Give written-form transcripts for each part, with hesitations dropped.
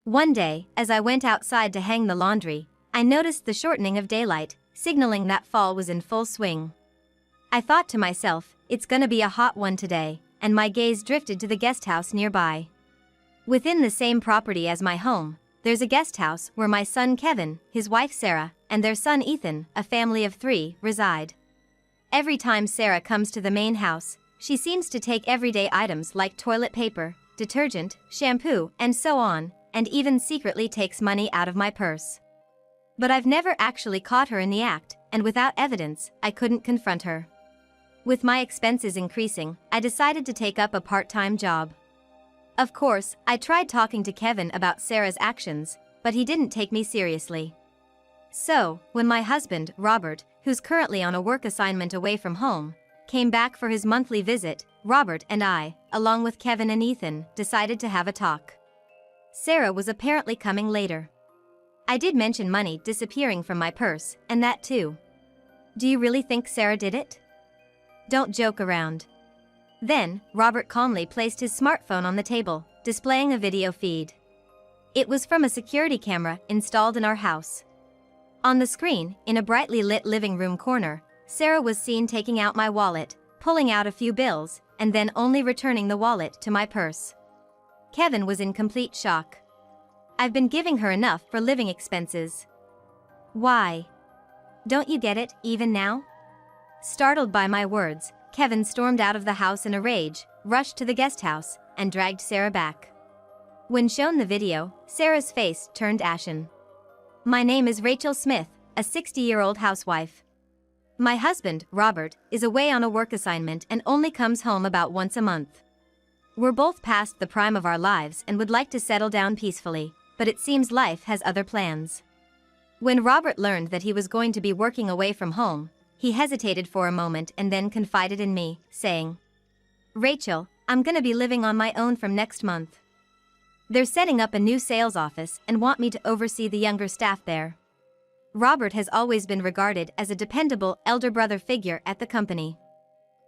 One day, as I went outside to hang the laundry, I noticed the shortening of daylight, signaling that fall was in full swing. I thought to myself, it's gonna be a hot one today, and my gaze drifted to the guest house nearby. Within the same property as my home, there's a guest house where my son Kevin, his wife Sarah, and their son Ethan, a family of 3, reside. Every time Sarah comes to the main house, she seems to take everyday items like toilet paper, detergent, shampoo, and so on, and even secretly takes money out of my purse. But I've never actually caught her in the act, and without evidence, I couldn't confront her. With my expenses increasing, I decided to take up a part-time job. Of course, I tried talking to Kevin about Sarah's actions, but he didn't take me seriously. So, when my husband, Robert, who's currently on a work assignment away from home, came back for his monthly visit, Robert and I, along with Kevin and Ethan, decided to have a talk. Sarah was apparently coming later. I did mention money disappearing from my purse, and that too. Do you really think Sarah did it? Don't joke around. Then, Robert calmly placed his smartphone on the table, displaying a video feed. It was from a security camera installed in our house. On the screen, in a brightly lit living room corner, Sarah was seen taking out my wallet, pulling out a few bills, and then only returning the wallet to my purse. Kevin was in complete shock. I've been giving her enough for living expenses. Why? Don't you get it, even now? Startled by my words, Kevin stormed out of the house in a rage, rushed to the guest house, and dragged Sarah back. When shown the video, Sarah's face turned ashen. My name is Rachel Smith, a 60-year-old housewife. My husband, Robert, is away on a work assignment and only comes home about once a month. We're both past the prime of our lives and would like to settle down peacefully, but it seems life has other plans. When Robert learned that he was going to be working away from home, he hesitated for a moment and then confided in me, saying, "Rachel, I'm gonna be living on my own from next month. They're setting up a new sales office and want me to oversee the younger staff there." Robert has always been regarded as a dependable elder brother figure at the company.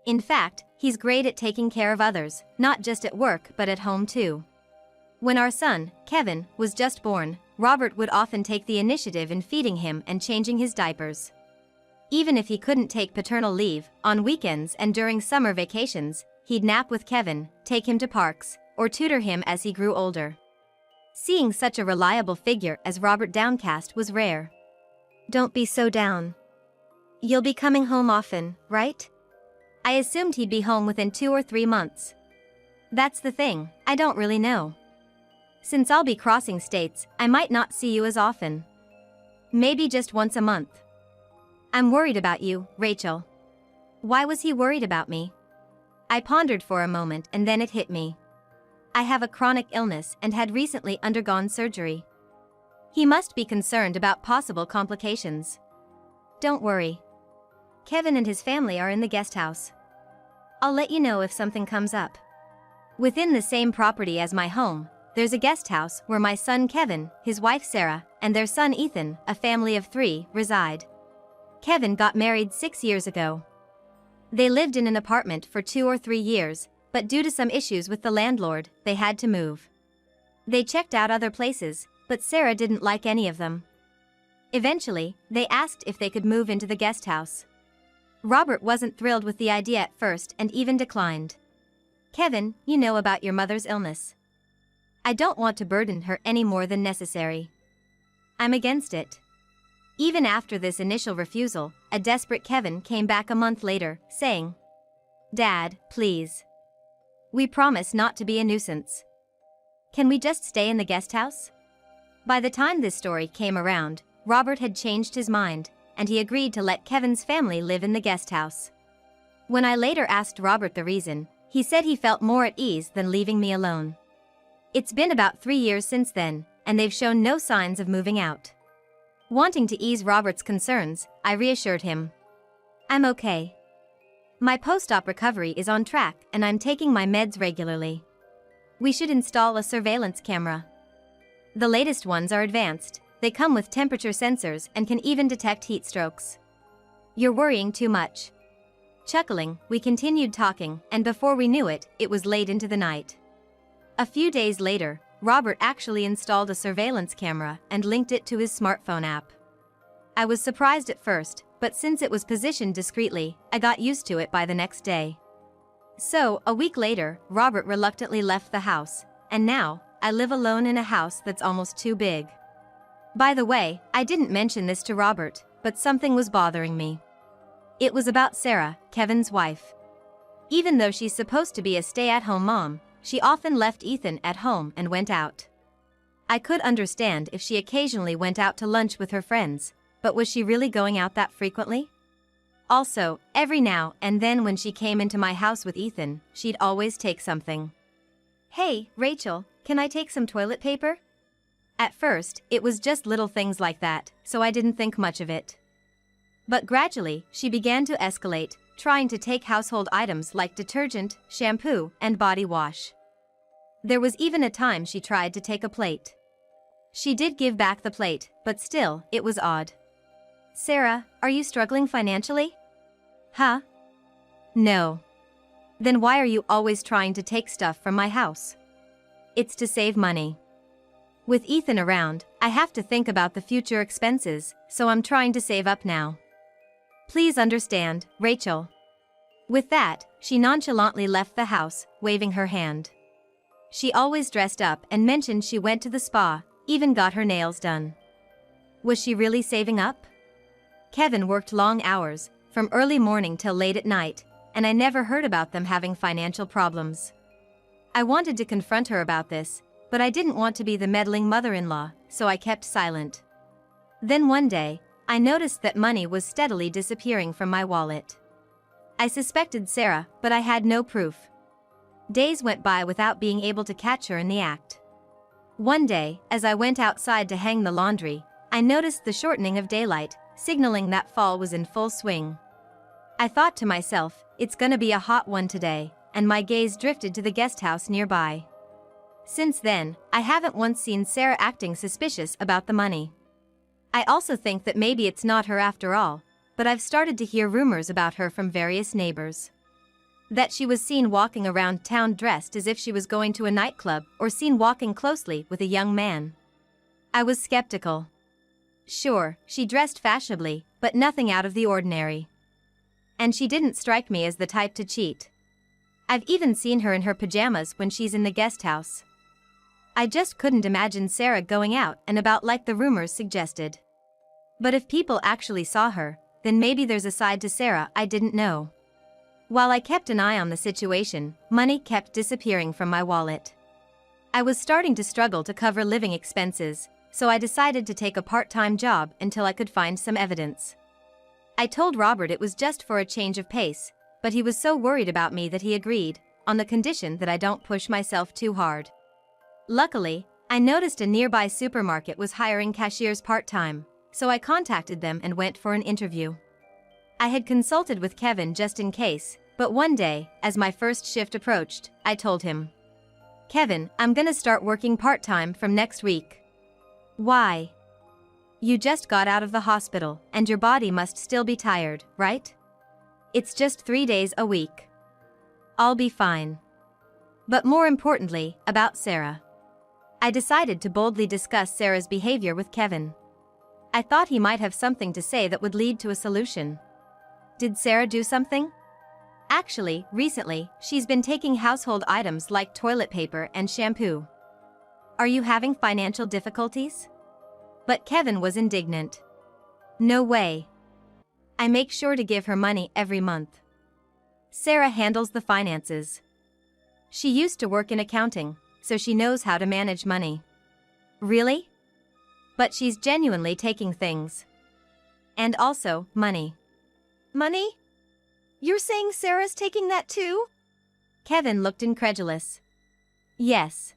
In fact, he's great at taking care of others, not just at work but at home too. When our son, Kevin, was just born, Robert would often take the initiative in feeding him and changing his diapers. Even if he couldn't take paternal leave, on weekends and during summer vacations, he'd nap with Kevin, take him to parks, or tutor him as he grew older. Seeing such a reliable figure as Robert downcast was rare. Don't be so down. You'll be coming home often, right? I assumed he'd be home within 2 or 3 months. That's the thing, I don't really know. Since I'll be crossing states, I might not see you as often. Maybe just once a month. I'm worried about you, Rachel. Why was he worried about me? I pondered for a moment and then it hit me. I have a chronic illness and had recently undergone surgery. He must be concerned about possible complications. Don't worry. Kevin and his family are in the guest house. I'll let you know if something comes up. Within the same property as my home, there's a guest house where my son Kevin, his wife Sarah, and their son Ethan, a family of 3, reside. Kevin got married 6 years ago. They lived in an apartment for 2 or 3 years, but due to some issues with the landlord, they had to move. They checked out other places, but Sarah didn't like any of them. Eventually, they asked if they could move into the guest house. Robert wasn't thrilled with the idea at first and even declined. "Kevin, you know about your mother's illness. I don't want to burden her any more than necessary. I'm against it." Even after this initial refusal, a desperate Kevin came back a month later, saying, "Dad, please. We promise not to be a nuisance. Can we just stay in the guest house?" By the time this story came around, Robert had changed his mind, and he agreed to let Kevin's family live in the guest house. When I later asked Robert the reason, he said he felt more at ease than leaving me alone. It's been about 3 years since then, and they've shown no signs of moving out. Wanting to ease Robert's concerns, I reassured him. "I'm okay. My post-op recovery is on track and I'm taking my meds regularly. We should install a surveillance camera. The latest ones are advanced, they come with temperature sensors and can even detect heat strokes. You're worrying too much." Chuckling, we continued talking, and before we knew it, it was late into the night. A few days later, Robert actually installed a surveillance camera and linked it to his smartphone app. I was surprised at first, but since it was positioned discreetly, I got used to it by the next day. So, a week later, Robert reluctantly left the house, and now, I live alone in a house that's almost too big. By the way, I didn't mention this to Robert, but something was bothering me. It was about Sarah, Kevin's wife. Even though she's supposed to be a stay-at-home mom, she often left Ethan at home and went out. I could understand if she occasionally went out to lunch with her friends, but was she really going out that frequently? Also, every now and then when she came into my house with Ethan, she'd always take something. "Hey, Rachel, can I take some toilet paper?" At first, it was just little things like that, so I didn't think much of it. But gradually, she began to escalate, trying to take household items like detergent, shampoo, and body wash. There was even a time she tried to take a plate. She did give back the plate, but still, it was odd. "Sarah, are you struggling financially?" "Huh? No." "Then why are you always trying to take stuff from my house?" "It's to save money. With Ethan around, I have to think about the future expenses, so I'm trying to save up now. Please understand, Rachel." With that, she nonchalantly left the house, waving her hand. She always dressed up and mentioned she went to the spa, even got her nails done. Was she really saving up? Kevin worked long hours, from early morning till late at night, and I never heard about them having financial problems. I wanted to confront her about this, but I didn't want to be the meddling mother-in-law, so I kept silent. Then one day, I noticed that money was steadily disappearing from my wallet. I suspected Sarah, but I had no proof. Days went by without being able to catch her in the act. One day, as I went outside to hang the laundry, I noticed the shortening of daylight, signaling that fall was in full swing. I thought to myself, it's gonna be a hot one today, and my gaze drifted to the guest house nearby. Since then, I haven't once seen Sarah acting suspicious about the money. I also think that maybe it's not her after all, but I've started to hear rumors about her from various neighbors. That she was seen walking around town dressed as if she was going to a nightclub or seen walking closely with a young man. I was skeptical. Sure, she dressed fashionably, but nothing out of the ordinary. And she didn't strike me as the type to cheat. I've even seen her in her pajamas when she's in the guest house. I just couldn't imagine Sarah going out and about like the rumors suggested. But if people actually saw her, then maybe there's a side to Sarah I didn't know. While I kept an eye on the situation, money kept disappearing from my wallet. I was starting to struggle to cover living expenses, so I decided to take a part-time job until I could find some evidence. I told Robert it was just for a change of pace, but he was so worried about me that he agreed, on the condition that I don't push myself too hard. Luckily, I noticed a nearby supermarket was hiring cashiers part-time, so I contacted them and went for an interview. I had consulted with Kevin just in case, but one day, as my first shift approached, I told him, "Kevin, I'm gonna start working part-time from next week." "Why?" "You just got out of the hospital, and your body must still be tired, right? It's just 3 days a week. I'll be fine." But more importantly, about Sarah. I decided to boldly discuss Sarah's behavior with Kevin. I thought he might have something to say that would lead to a solution. Did Sarah do something? Actually, recently, she's been taking household items like toilet paper and shampoo. Are you having financial difficulties? But Kevin was indignant. No way. I make sure to give her money every month. Sarah handles the finances. She used to work in accounting, so she knows how to manage money. Really? But she's genuinely taking things. And also, money. Money? You're saying Sarah's taking that too? Kevin looked incredulous. Yes.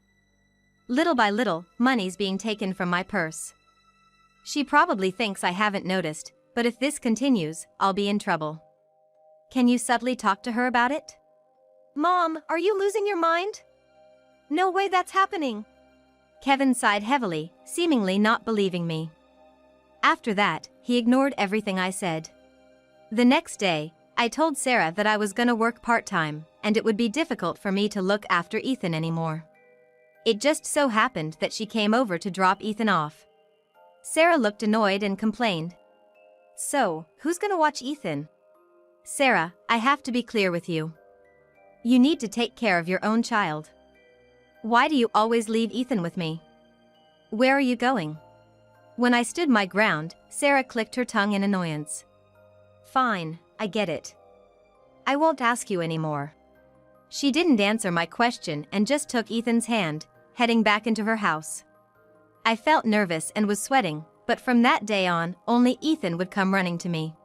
Little by little, money's being taken from my purse. She probably thinks I haven't noticed, but if this continues, I'll be in trouble. Can you subtly talk to her about it? Mom, are you losing your mind? No way that's happening. Kevin sighed heavily, seemingly not believing me. After that, he ignored everything I said. The next day, I told Sarah that I was gonna work part-time, and it would be difficult for me to look after Ethan anymore. It just so happened that she came over to drop Ethan off. Sarah looked annoyed and complained. "So, who's gonna watch Ethan?" "Sarah, I have to be clear with you. You need to take care of your own child. Why do you always leave Ethan with me? Where are you going?" When I stood my ground, Sarah clicked her tongue in annoyance. "Fine, I get it. I won't ask you anymore." She didn't answer my question and just took Ethan's hand, heading back into her house. I felt nervous and was sweating, but from that day on, only Ethan would come running to me.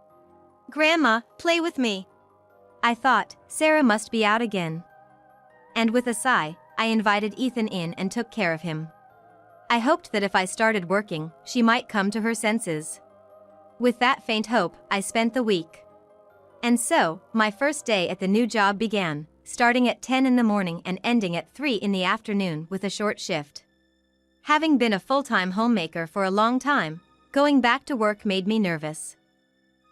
"Grandma, play with me." I thought, Sarah must be out again. And with a sigh, I invited Ethan in and took care of him. I hoped that if I started working, she might come to her senses. With that faint hope, I spent the week. And so, my first day at the new job began, starting at 10 in the morning and ending at 3 in the afternoon with a short shift. Having been a full-time homemaker for a long time, going back to work made me nervous.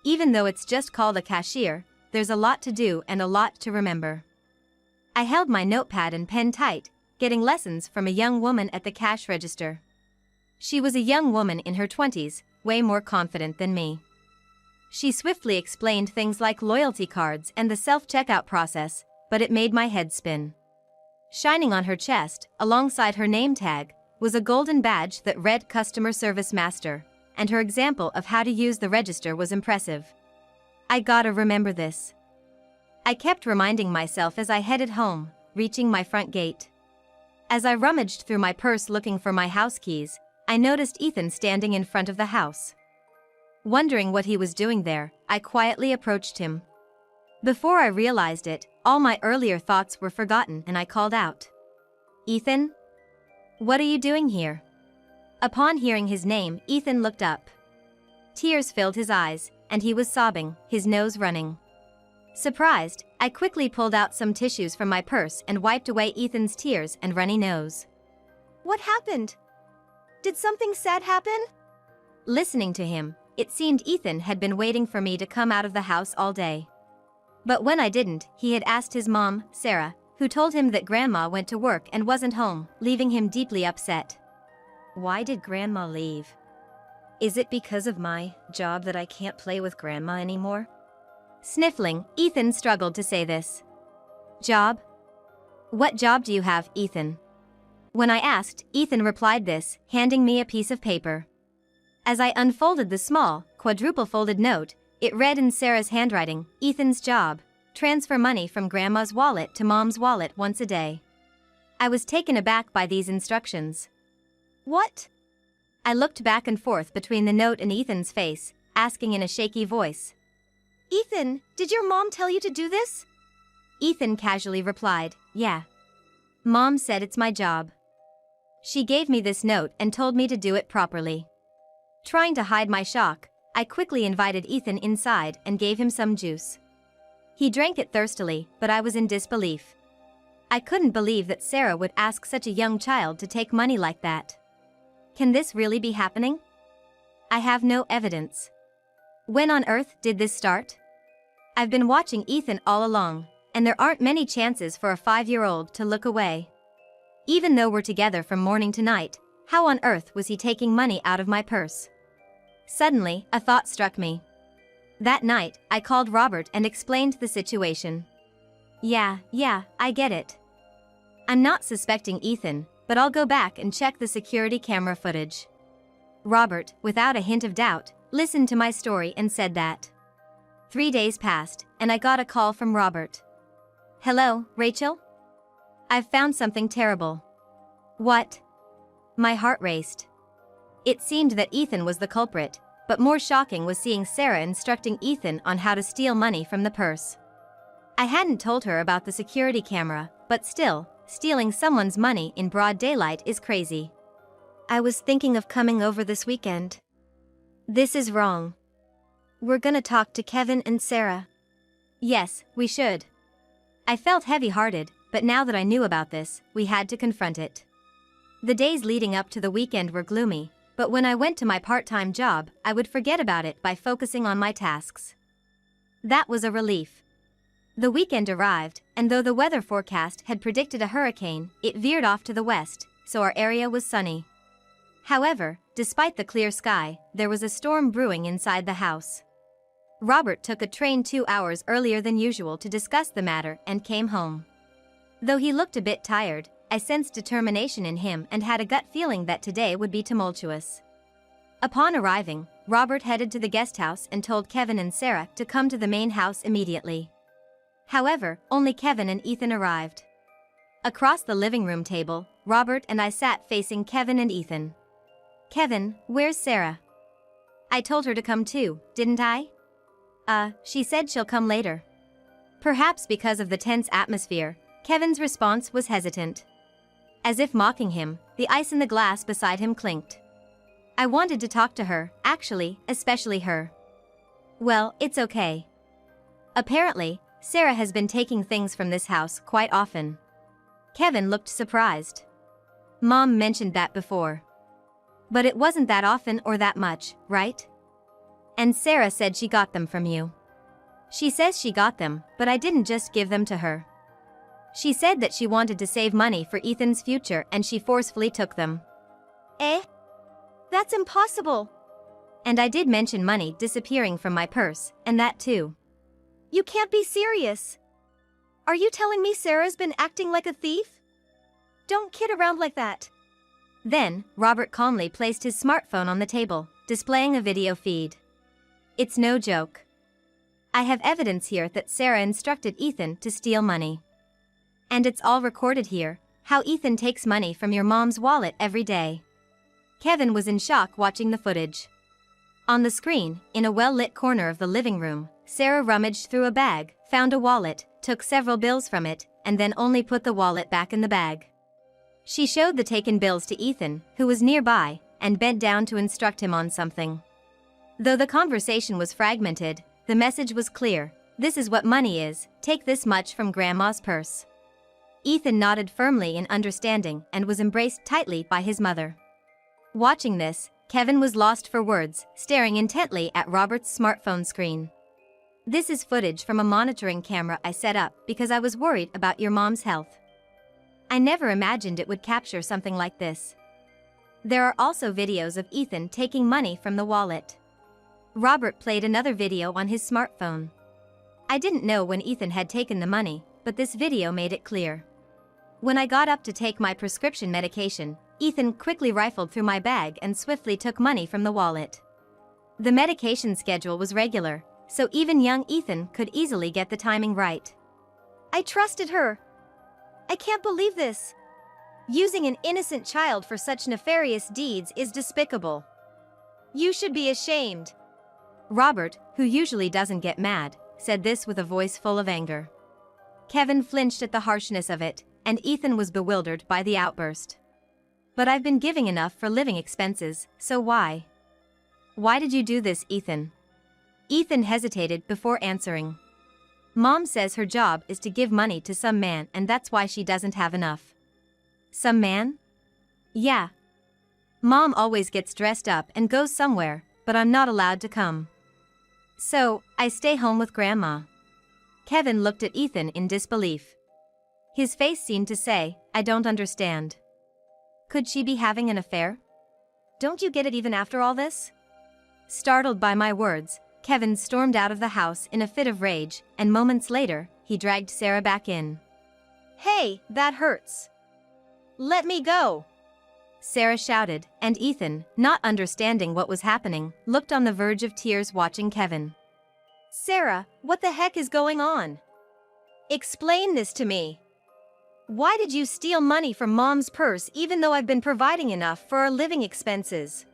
Even though it's just called a cashier, there's a lot to do and a lot to remember. I held my notepad and pen tight, getting lessons from a young woman at the cash register. She was a young woman in her 20s, way more confident than me. She swiftly explained things like loyalty cards and the self-checkout process, but it made my head spin. Shining on her chest, alongside her name tag, was a golden badge that read Customer Service Master, and her example of how to use the register was impressive. I gotta remember this. I kept reminding myself as I headed home, reaching my front gate. As I rummaged through my purse looking for my house keys, I noticed Ethan standing in front of the house. Wondering what he was doing there, I quietly approached him. Before I realized it, all my earlier thoughts were forgotten and I called out. "Ethan? What are you doing here?" Upon hearing his name, Ethan looked up. Tears filled his eyes, and he was sobbing, his nose running. Surprised, I quickly pulled out some tissues from my purse and wiped away Ethan's tears and runny nose. "What happened? Did something sad happen?" Listening to him, it seemed Ethan had been waiting for me to come out of the house all day. But when I didn't, he had asked his mom, Sarah, who told him that Grandma went to work and wasn't home, leaving him deeply upset. Why did Grandma leave? Is it because of my job that I can't play with Grandma anymore? Sniffling, Ethan struggled to say this. Job? What job do you have, Ethan? When I asked, Ethan replied this, handing me a piece of paper. As I unfolded the small, quadruple-folded note, it read in Sarah's handwriting, Ethan's job. Transfer money from Grandma's wallet to Mom's wallet once a day. I was taken aback by these instructions. What? I looked back and forth between the note and Ethan's face, asking in a shaky voice. Ethan, did your mom tell you to do this? Ethan casually replied, yeah. Mom said it's my job. She gave me this note and told me to do it properly. Trying to hide my shock, I quickly invited Ethan inside and gave him some juice. He drank it thirstily, but I was in disbelief. I couldn't believe that Sarah would ask such a young child to take money like that. Can this really be happening? I have no evidence. When on earth did this start? I've been watching Ethan all along, and there aren't many chances for a 5-year-old to look away. Even though we're together from morning to night, how on earth was he taking money out of my purse? Suddenly, a thought struck me. That night, I called Robert and explained the situation. Yeah, I get it. I'm not suspecting Ethan, but I'll go back and check the security camera footage. Robert, without a hint of doubt, listened to my story and said that. 3 days passed, and I got a call from Robert. Hello, Rachel? I've found something terrible. What? My heart raced. It seemed that Ethan was the culprit, but more shocking was seeing Sarah instructing Ethan on how to steal money from the purse. I hadn't told her about the security camera, but still, stealing someone's money in broad daylight is crazy. I was thinking of coming over this weekend. This is wrong. We're gonna talk to Kevin and Sarah. Yes, we should. I felt heavy-hearted, but now that I knew about this, we had to confront it. The days leading up to the weekend were gloomy, but when I went to my part-time job, I would forget about it by focusing on my tasks. That was a relief. The weekend arrived, and though the weather forecast had predicted a hurricane, it veered off to the west, so our area was sunny. However, despite the clear sky, there was a storm brewing inside the house. Robert took a train 2 hours earlier than usual to discuss the matter and came home. Though he looked a bit tired, I sensed determination in him and had a gut feeling that today would be tumultuous. Upon arriving, Robert headed to the guest house and told Kevin and Sarah to come to the main house immediately. However, only Kevin and Ethan arrived. Across the living room table, Robert and I sat facing Kevin and Ethan. "Kevin, where's Sarah?" "I told her to come too, didn't I?" She said she'll come later." Perhaps because of the tense atmosphere, Kevin's response was hesitant. As if mocking him, the ice in the glass beside him clinked. I wanted to talk to her, actually, especially her. "Well, it's okay. Apparently, Sarah has been taking things from this house quite often." Kevin looked surprised. "Mom mentioned that before. But it wasn't that often or that much, right? And Sarah said she got them from you." "She says she got them, but I didn't just give them to her. She said that she wanted to save money for Ethan's future and she forcefully took them." "Eh? That's impossible." "And I did mention money disappearing from my purse, and that too." "You can't be serious. Are you telling me Sarah's been acting like a thief? Don't kid around like that." Then, Robert calmly placed his smartphone on the table, displaying a video feed. "It's no joke. I have evidence here that Sarah instructed Ethan to steal money. And it's all recorded here, how Ethan takes money from your mom's wallet every day." Kevin was in shock watching the footage. On the screen, in a well-lit corner of the living room, Sarah rummaged through a bag, found a wallet, took several bills from it, and then only put the wallet back in the bag. She showed the taken bills to Ethan, who was nearby, and bent down to instruct him on something. Though the conversation was fragmented, the message was clear: "This is what money is, take this much from Grandma's purse." Ethan nodded firmly in understanding and was embraced tightly by his mother. Watching this, Kevin was lost for words, staring intently at Robert's smartphone screen. "This is footage from a monitoring camera I set up because I was worried about your mom's health. I never imagined it would capture something like this." There are also videos of Ethan taking money from the wallet. Robert played another video on his smartphone. I didn't know when Ethan had taken the money, but this video made it clear. "When I got up to take my prescription medication, Ethan quickly rifled through my bag and swiftly took money from the wallet. The medication schedule was regular, so even young Ethan could easily get the timing right." "I trusted her. I can't believe this. Using an innocent child for such nefarious deeds is despicable. You should be ashamed." Robert, who usually doesn't get mad, said this with a voice full of anger. Kevin flinched at the harshness of it, and Ethan was bewildered by the outburst. "But I've been giving enough for living expenses, so why? Why did you do this, Ethan?" Ethan hesitated before answering. "Mom says her job is to give money to some man and that's why she doesn't have enough." "Some man?" "Yeah. Mom always gets dressed up and goes somewhere, but I'm not allowed to come. So, I stay home with Grandma." Kevin looked at Ethan in disbelief. His face seemed to say, "I don't understand. Could she be having an affair? Don't you get it even after all this?" Startled by my words, Kevin stormed out of the house in a fit of rage, and moments later, he dragged Sarah back in. "Hey, that hurts. Let me go," Sarah shouted, and Ethan, not understanding what was happening, looked on the verge of tears watching Kevin. "Sarah, what the heck is going on? Explain this to me. Why did you steal money from Mom's purse even though I've been providing enough for our living expenses?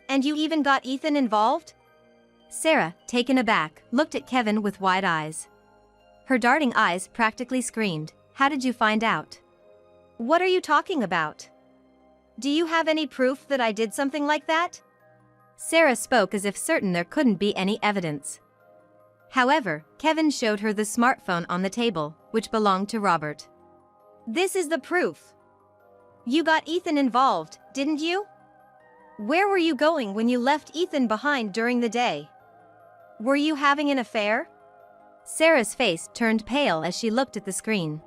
And you even got Ethan involved?" Sarah, taken aback, looked at Kevin with wide eyes. Her darting eyes practically screamed, "How did you find out? What are you talking about? Do you have any proof that I did something like that?" Sarah spoke as if certain there couldn't be any evidence. However, Kevin showed her the smartphone on the table, which belonged to Robert. "This is the proof. You got Ethan involved, didn't you? Where were you going when you left Ethan behind during the day? Were you having an affair?" Sarah's face turned pale as she looked at the screen.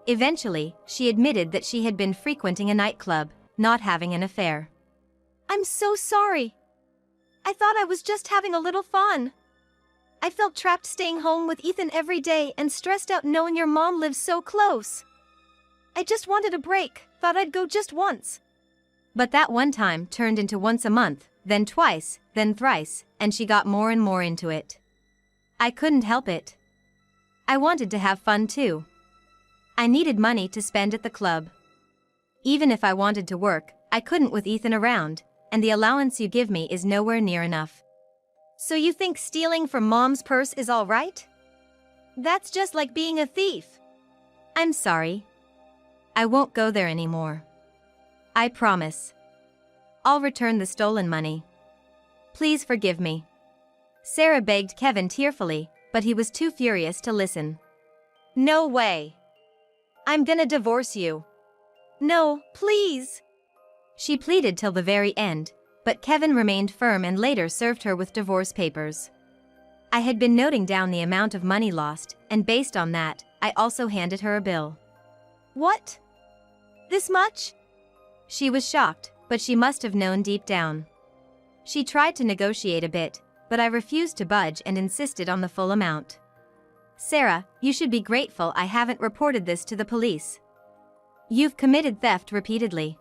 Eventually, she admitted that she had been frequenting a nightclub, not having an affair. "I'm so sorry. I thought I was just having a little fun. I felt trapped staying home with Ethan every day and stressed out knowing your mom lives so close. I just wanted a break, thought I'd go just once." But that one time turned into once a month, then twice, then thrice, and she got more and more into it. I couldn't help it. I wanted to have fun too. I needed money to spend at the club. Even if I wanted to work, I couldn't with Ethan around, and the allowance you give me is nowhere near enough. "So you think stealing from mom's purse is all right? That's just like being a thief." "I'm sorry. I won't go there anymore. I promise. I'll return the stolen money. Please forgive me." Sarah begged Kevin tearfully, but he was too furious to listen. "No way. I'm gonna divorce you." "No, please." She pleaded till the very end, but Kevin remained firm and later served her with divorce papers. I had been noting down the amount of money lost, and based on that, I also handed her a bill. "What? This much?" She was shocked, but she must have known deep down. She tried to negotiate a bit, but I refused to budge and insisted on the full amount. "Sarah, you should be grateful I haven't reported this to the police. You've committed theft repeatedly.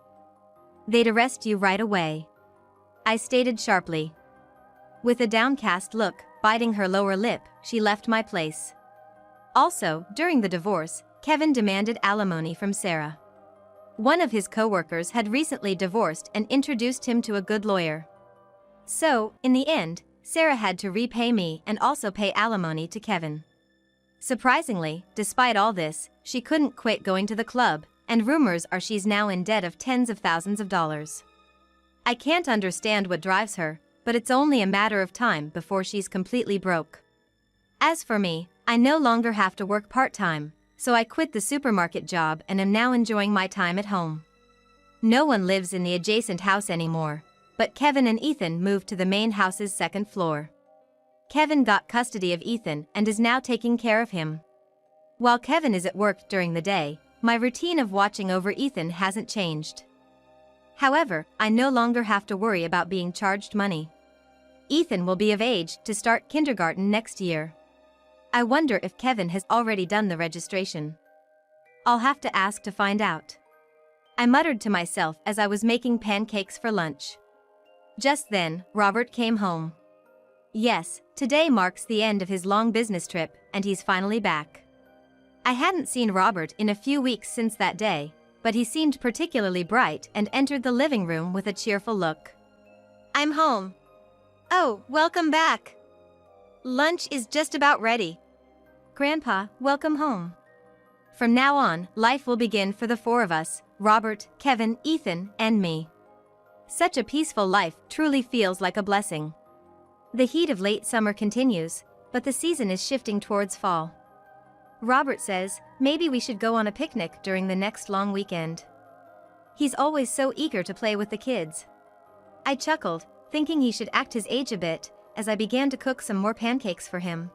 They'd arrest you right away," I stated sharply. With a downcast look, biting her lower lip, she left my place. Also, during the divorce, Kevin demanded alimony from Sarah. One of his co-workers had recently divorced and introduced him to a good lawyer. So, in the end, Sarah had to repay me and also pay alimony to Kevin. Surprisingly, despite all this, she couldn't quit going to the club, and rumors are she's now in debt of tens of thousands of dollars. I can't understand what drives her, but it's only a matter of time before she's completely broke. As for me, I no longer have to work part-time, so I quit the supermarket job and am now enjoying my time at home. No one lives in the adjacent house anymore, but Kevin and Ethan moved to the main house's second floor. Kevin got custody of Ethan and is now taking care of him. While Kevin is at work during the day, my routine of watching over Ethan hasn't changed. However, I no longer have to worry about being charged money. Ethan will be of age to start kindergarten next year. I wonder if Kevin has already done the registration. I'll have to ask to find out. I muttered to myself as I was making pancakes for lunch. Just then, Robert came home. Yes, today marks the end of his long business trip, and he's finally back. I hadn't seen Robert in a few weeks since that day, but he seemed particularly bright and entered the living room with a cheerful look. "I'm home." "Oh, welcome back. Lunch is just about ready." "Grandpa, welcome home. From now on, life will begin for the four of us, Robert, Kevin, Ethan, and me. Such a peaceful life truly feels like a blessing." The heat of late summer continues, but the season is shifting towards fall. Robert says, maybe we should go on a picnic during the next long weekend. He's always so eager to play with the kids. I chuckled, thinking he should act his age a bit, as I began to cook some more pancakes for him.